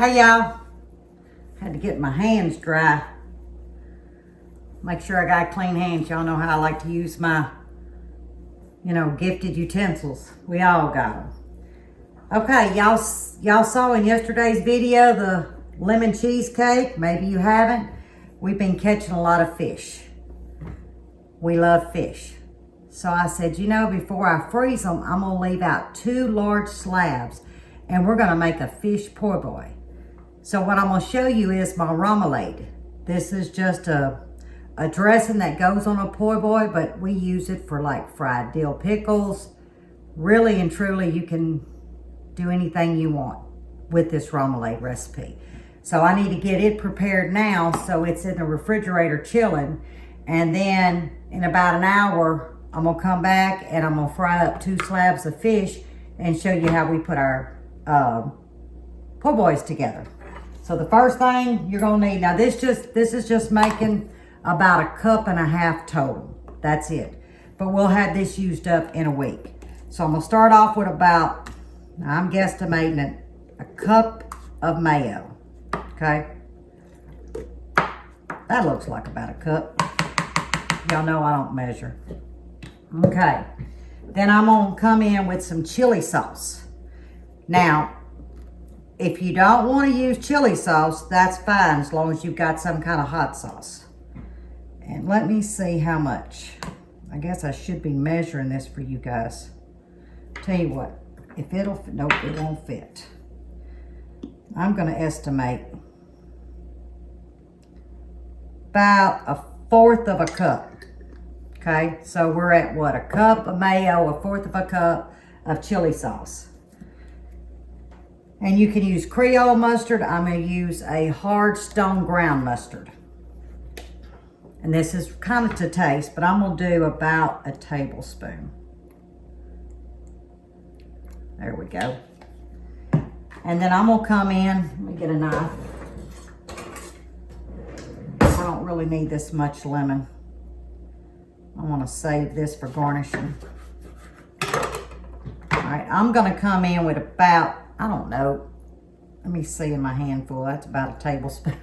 Hey y'all, had to get my hands dry. Make sure I got clean hands. Y'all know how I like to use my, gifted utensils. We all got them. Okay, y'all saw in yesterday's video the lemon cheesecake. Maybe you haven't. We've been catching a lot of fish. We love fish. So I said, before I freeze them, I'm gonna leave out 2 large slabs and we're gonna make a fish po' boy. So what I'm gonna show you is my remoulade. This is just a dressing that goes on a po' boy, but we use it for like fried dill pickles. Really and truly, you can do anything you want with this remoulade recipe. So I need to get it prepared now so it's in the refrigerator chilling. And then in about an hour, I'm gonna come back and I'm gonna fry up 2 slabs of fish and show you how we put our po' boys together. So the first thing you're gonna need, now this is just making about 1.5 cups total. That's it. But we'll have this used up in a week. So I'm gonna start off with about, I'm guesstimating it, 1 cup of mayo, okay? That looks like about 1 cup. Y'all know I don't measure. Okay, then I'm gonna come in with some chili sauce. Now, if you don't want to use chili sauce, that's fine as long as you've got some kind of hot sauce. And let me see how much. I guess I should be measuring this for you guys. Tell you what, if it'll fit, nope, it won't fit. I'm gonna estimate about 1/4 cup. Okay, so we're at what? 1 cup of mayo, 1/4 cup of chili sauce. And you can use Creole mustard. I'm gonna use a hard stone ground mustard. And this is kind of to taste, but I'm gonna do about a tablespoon. There we go. And then I'm gonna come in, let me get a knife. I don't really need this much lemon. I wanna save this for garnishing. All right, I'm gonna come in with about, I don't know, let me see in my handful, that's about a tablespoon.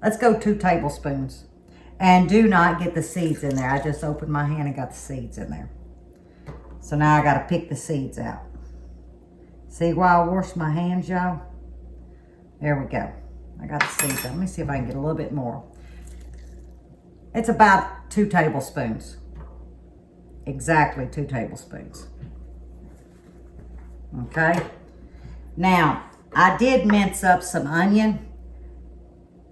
Let's go 2 tablespoons. And do not get the seeds in there. I just opened my hand and got the seeds in there. So now I gotta pick the seeds out. See why I wash my hands, y'all? There we go. I got the seeds out. Let me see if I can get a little bit more. It's about 2 tablespoons. Exactly 2 tablespoons. Okay. Now, I did mince up some onion.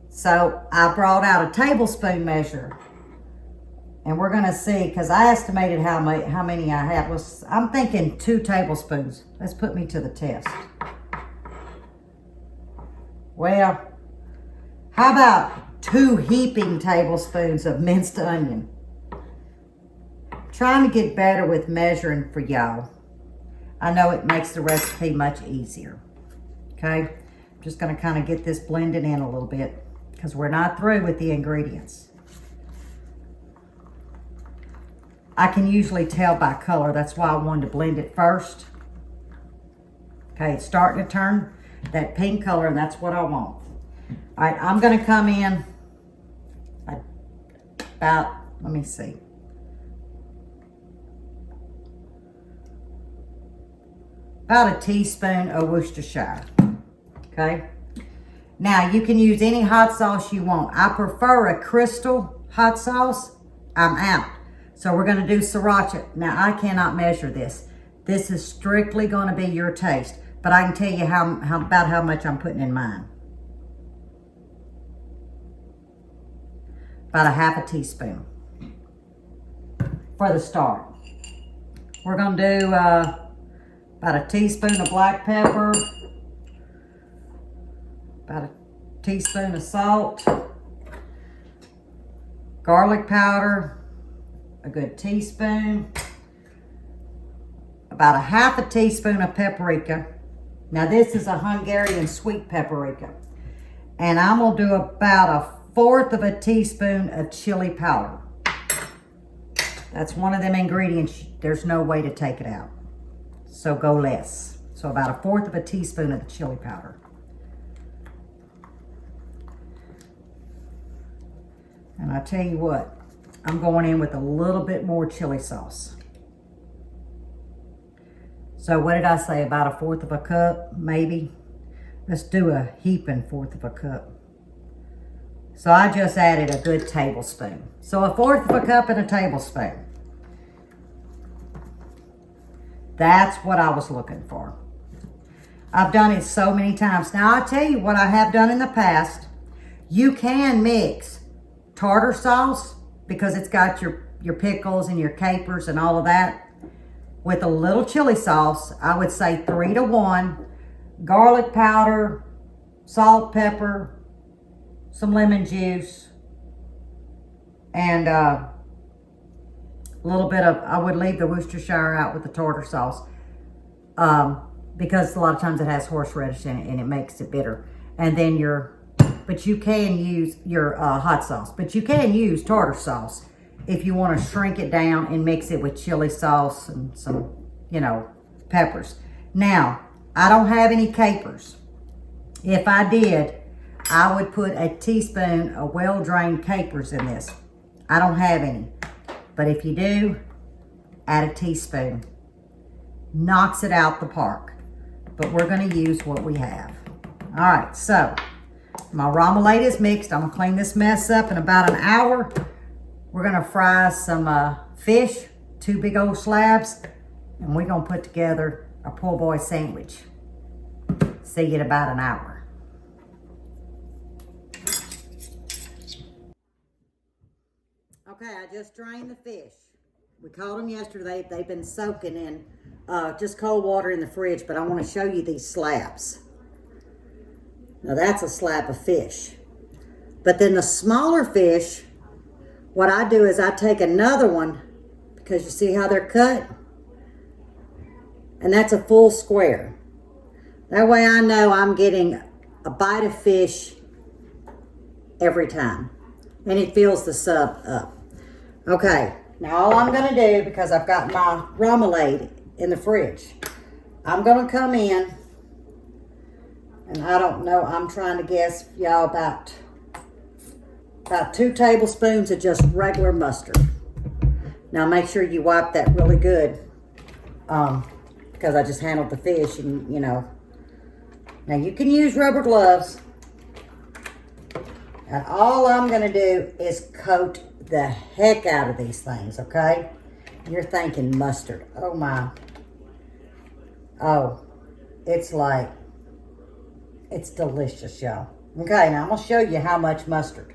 So I brought out a tablespoon measure. And we're gonna see, because I estimated how many I had. I'm thinking 2 tablespoons. Let's put me to the test. Well, how about 2 heaping tablespoons of minced onion? Trying to get better with measuring for y'all. I know it makes the recipe much easier. Okay, I'm just gonna kind of get this blended in a little bit because we're not through with the ingredients. I can usually tell by color. That's why I wanted to blend it first. Okay, it's starting to turn that pink color, and that's what I want. All right, I'm gonna come in about, let me see. About a teaspoon of Worcestershire, okay? Now, you can use any hot sauce you want. I prefer a crystal hot sauce. I'm out. So we're gonna do sriracha. Now, I cannot measure this. This is strictly gonna be your taste, but I can tell you about how much I'm putting in mine. About a 1/2 teaspoon for the start. We're gonna do about a teaspoon of black pepper, about a teaspoon of salt, garlic powder, a good teaspoon, about a 1/2 teaspoon of paprika. Now this is a Hungarian sweet paprika. And I'm gonna do about 1/4 teaspoon of chili powder. That's one of them ingredients, there's no way to take it out. So go less. So about 1/4 of a teaspoon of the chili powder. And I tell you what, I'm going in with a little bit more chili sauce. So what did I say, about 1/4 of a cup, maybe? Let's do a heaping 1/4 of a cup. So I just added a good tablespoon. So 1/4 of a cup and a tablespoon. That's what I was looking for. I've done it so many times. Now I'll tell you what I have done in the past. You can mix tartar sauce, because it's got your pickles and your capers and all of that, with a little chili sauce. I would say 3 to 1. Garlic powder, salt, pepper, some lemon juice, and a little bit of, I would leave the Worcestershire out with the tartar sauce, because a lot of times it has horseradish in it and it makes it bitter. And then but you can use your hot sauce, but you can use tartar sauce if you want to shrink it down and mix it with chili sauce and some, peppers. Now, I don't have any capers. If I did, I would put a teaspoon of well-drained capers in this. I don't have any, but if you do, add a teaspoon. Knocks it out the park, but we're gonna use what we have. All right, so my remoulade is mixed. I'm gonna clean this mess up in about an hour. We're gonna fry some fish, 2 big old slabs, and we're gonna put together a po' boy sandwich. See you in about an hour. Okay, I just drained the fish. We caught them yesterday. They've been soaking in just cold water in the fridge, but I want to show you these slabs. Now that's a slab of fish. But then the smaller fish, what I do is I take another one, because you see how they're cut? And that's a full square. That way I know I'm getting a bite of fish every time. And it fills the sub up. Okay, now all I'm gonna do, because I've got my remoulade in the fridge, I'm gonna come in, and I don't know, I'm trying to guess, y'all, about 2 tablespoons of just regular mustard. Now make sure you wipe that really good, because I just handled the fish, and Now you can use rubber gloves. And all I'm gonna do is coat the heck out of these things, okay? You're thinking mustard. Oh my. Oh, it's delicious, y'all. Okay, now I'm gonna show you how much mustard.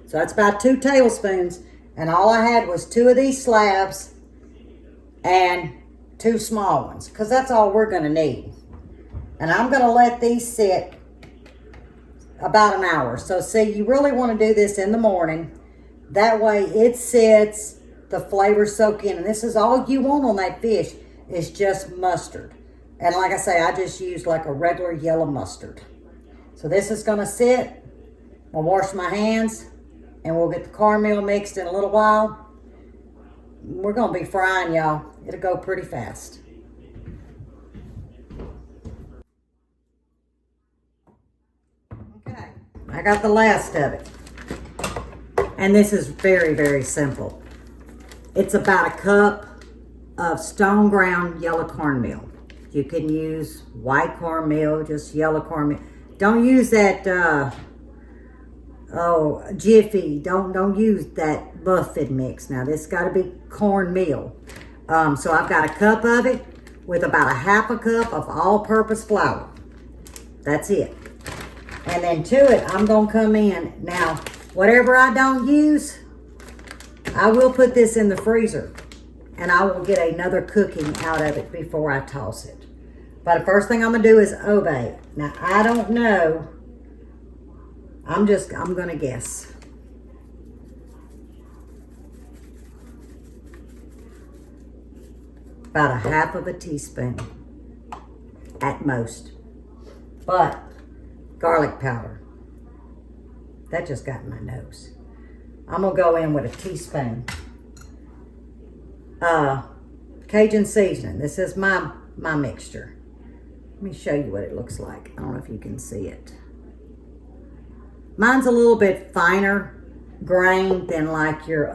So that's about 2 tablespoons, and all I had was 2 of these slabs and 2 small ones, because that's all we're gonna need. And I'm gonna let these sit about an hour. So see, you really wanna do this in the morning. That way it sits, the flavors soak in, and this is all you want on that fish is just mustard. And like I say, I just use like a regular yellow mustard. So this is gonna sit. I'll wash my hands, and we'll get the cornmeal mixed in a little while. We're gonna be frying, y'all. It'll go pretty fast. Okay, I got the last of it. And this is very, very simple. It's about a cup of stone ground yellow cornmeal. You can use white cornmeal, just yellow cornmeal. Don't use that, Jiffy. Don't use that muffin mix. Now, this got to be cornmeal. So I've got a cup of it with about a half a cup of all-purpose flour. That's it. And then to it, I'm going to come in. Now, whatever I don't use, I will put this in the freezer. And I will get another cooking out of it before I toss it. But the first thing I'm going to do is obey. Now, I don't know. I'm going to guess. About a half of a teaspoon at most. But garlic powder. That just got in my nose. I'm going to go in with a teaspoon. Cajun seasoning. This is my mixture. Let me show you what it looks like. I don't know if you can see it. Mine's a little bit finer grained than like your,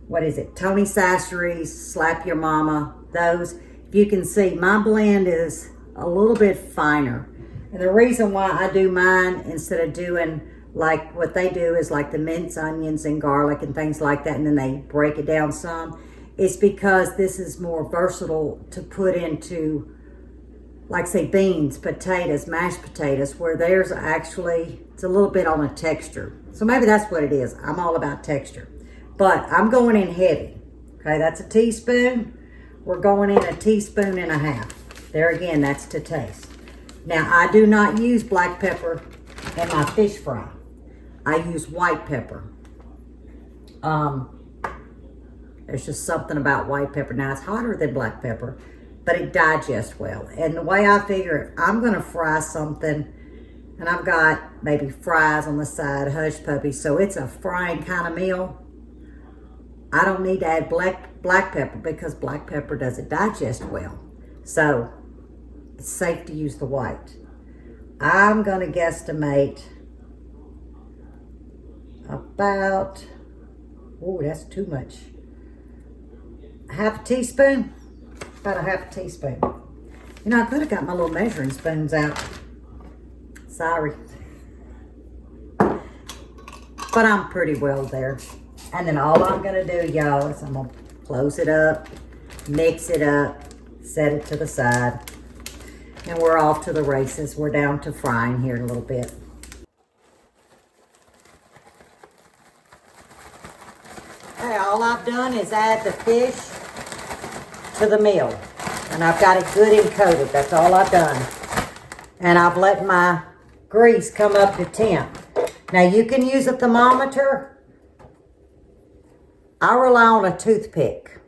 what is it? Tony Sassery's, Slap Your Mama, those. If you can see, my blend is a little bit finer. And the reason why I do mine instead of doing like what they do is like the minced onions and garlic and things like that, and then they break it down some, is because this is more versatile to put into, like say beans, potatoes, mashed potatoes, where theirs actually, it's a little bit on a texture. So maybe that's what it is. I'm all about texture. But I'm going in heavy. Okay, that's a teaspoon. We're going in a teaspoon and a half. There again, that's to taste. Now, I do not use black pepper in my fish fry. I use white pepper. There's just something about white pepper. Now, it's hotter than black pepper, but it digests well. And the way I figure, if I'm gonna fry something, and I've got maybe fries on the side, hush puppies, so it's a frying kind of meal, I don't need to add black pepper because black pepper doesn't digest well. So it's safe to use the white. I'm gonna guesstimate about, oh, that's too much. Half a teaspoon? About a half a teaspoon. You know, I could have got my little measuring spoons out. Sorry. But I'm pretty well there. And then all I'm gonna do, y'all, is I'm gonna close it up, mix it up, set it to the side, and we're off to the races. We're down to frying here in a little bit. Okay, all I've done is add the fish to the meal. And I've got it good and coated. That's all I've done. And I've let my grease come up to temp. Now you can use a thermometer. I rely on a toothpick.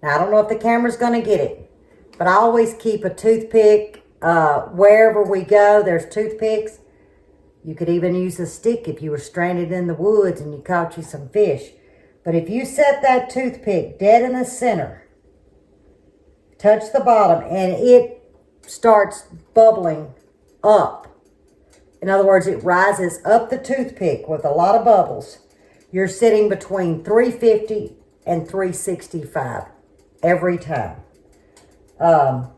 Now I don't know if the camera's gonna get it, but I always keep a toothpick wherever we go. There's toothpicks. You could even use a stick if you were stranded in the woods and you caught you some fish. But if you set that toothpick dead in the center, touch the bottom, and it starts bubbling up. In other words, it rises up the toothpick with a lot of bubbles. You're sitting between 350 and 365 every time. Or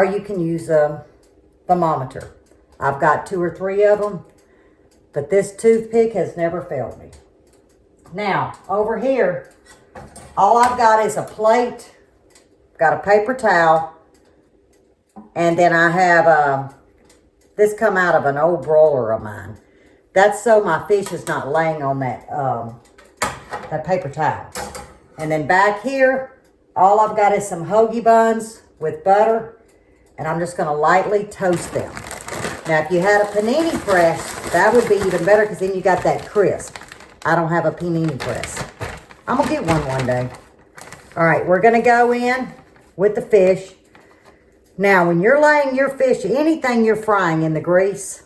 you can use a thermometer. I've got 2 or 3 of them, but this toothpick has never failed me. Now, over here, all I've got is a plate, got a paper towel, and then I have this come out of an old broiler of mine. That's so my fish is not laying on that that paper towel. And then back here, all I've got is some hoagie buns with butter, and I'm just gonna lightly toast them. Now, if you had a panini press, that would be even better because then you got that crisp. I don't have a panini press. I'm gonna get one day. All right, we're gonna go in with the fish. Now, when you're laying your fish, anything you're frying in the grease,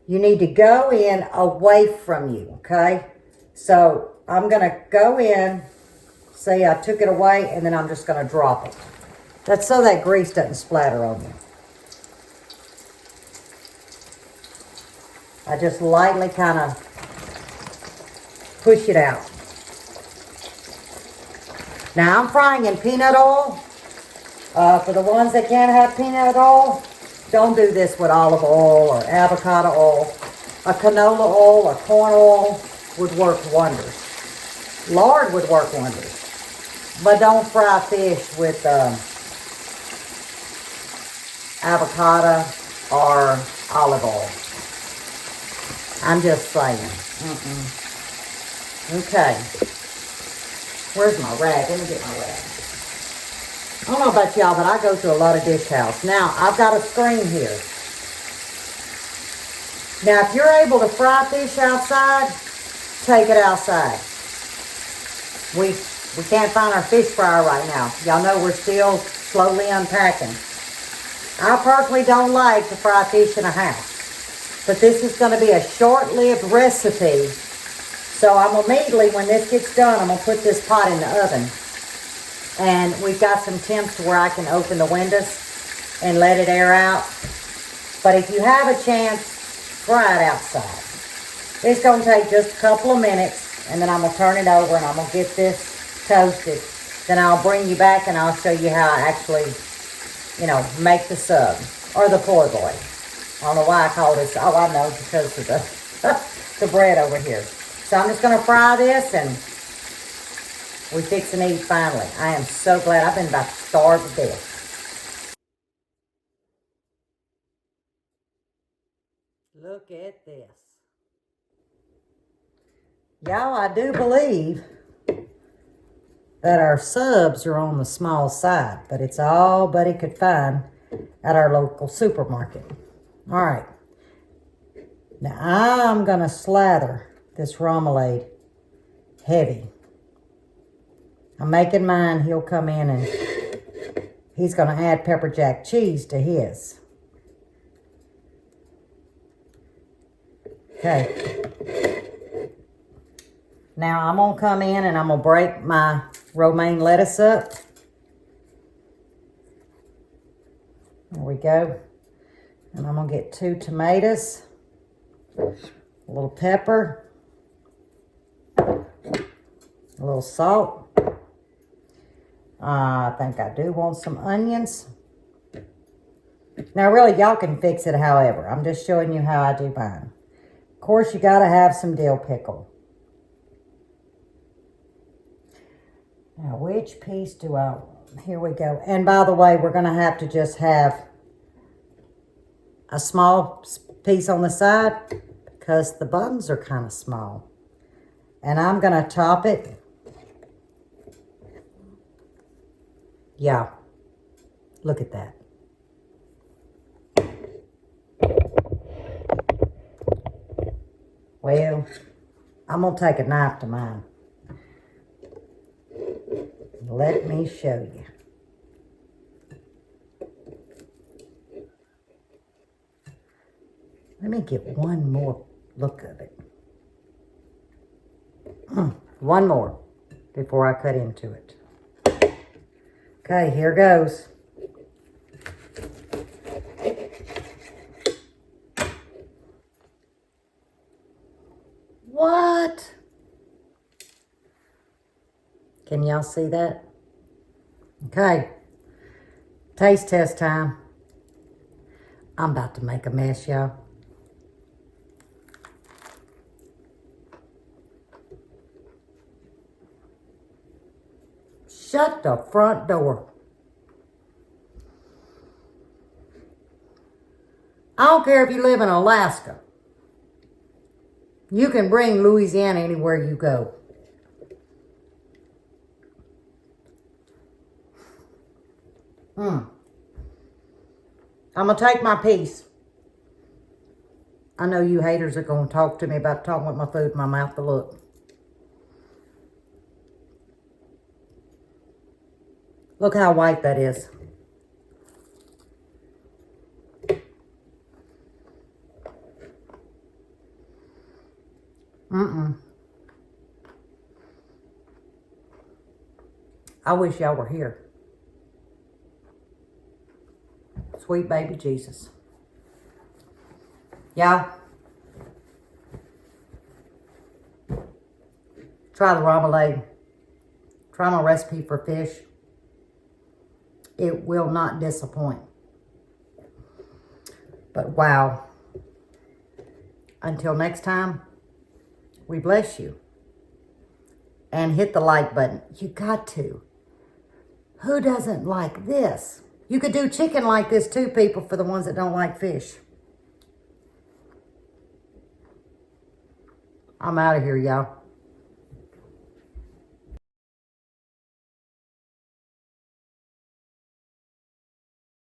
you need to go in away from you, okay? So I'm gonna go in, say I took it away, and then I'm just gonna drop it. That's so that grease doesn't splatter on you. I just lightly kind of push it out. Now I'm frying in peanut oil. For the ones that can't have peanut oil, don't do this with olive oil or avocado oil. A canola oil or corn oil would work wonders. Lard would work wonders. But don't fry fish with avocado or olive oil. I'm just saying. Okay. Where's my rag? Let me get my rag. I don't know about y'all, but I go through a lot of dish towels. Now, I've got a screen here. Now, if you're able to fry fish outside, take it outside. We can't find our fish fryer right now. Y'all know we're still slowly unpacking. I personally don't like to fry fish in a house, but this is going to be a short-lived recipe. So I'm immediately, when this gets done, I'm going to put this pot in the oven. And we've got some temps to where I can open the windows and let it air out. But if you have a chance, try it outside. It's going to take just a couple of minutes, and then I'm going to turn it over and I'm going to get this toasted. Then I'll bring you back and I'll show you how I actually, you know, make the sub or the po' boy. I don't know why I call this. Oh, I know, because of the bread over here. So I'm just going to fry this and we fix and eat finally. I am so glad. I've been about to starve to death. Look at this. Y'all, I do believe that our subs are on the small side, but it's all Buddy could find at our local supermarket. All right. Now I'm going to slather this remoulade heavy. I'm making mine. He'll come in and he's going to add pepper jack cheese to his. Okay. Now I'm going to come in and I'm going to break my romaine lettuce up. There we go. And I'm going to get 2 tomatoes, a little pepper, a little salt. I think I do want some onions. Now really, y'all can fix it however. I'm just showing you how I do mine. Of course, you got to have some dill pickle. Now, which piece do I want? Here we go. And by the way, we're going to have to just have a small piece on the side because the buns are kind of small. And I'm going to top it. Yeah. Look at that. Well, I'm going to take a knife to mine. Let me show you. Let me get one more look of it. One more before I cut into it. Okay, here goes. What? Can y'all see that? Okay. Taste test time. I'm about to make a mess, y'all. Shut the front door. I don't care if you live in Alaska. You can bring Louisiana anywhere you go. I'm going to take my piece. I know you haters are going to talk to me about talking with my food in my mouth, but look. Look how white that is. I wish y'all were here. Sweet baby Jesus. Y'all, try the remoulade. Try my recipe for fish. It will not disappoint. But wow. Until next time, we bless you. And hit the like button. You got to. Who doesn't like this? You could do chicken like this too, people, for the ones that don't like fish. I'm out of here, y'all.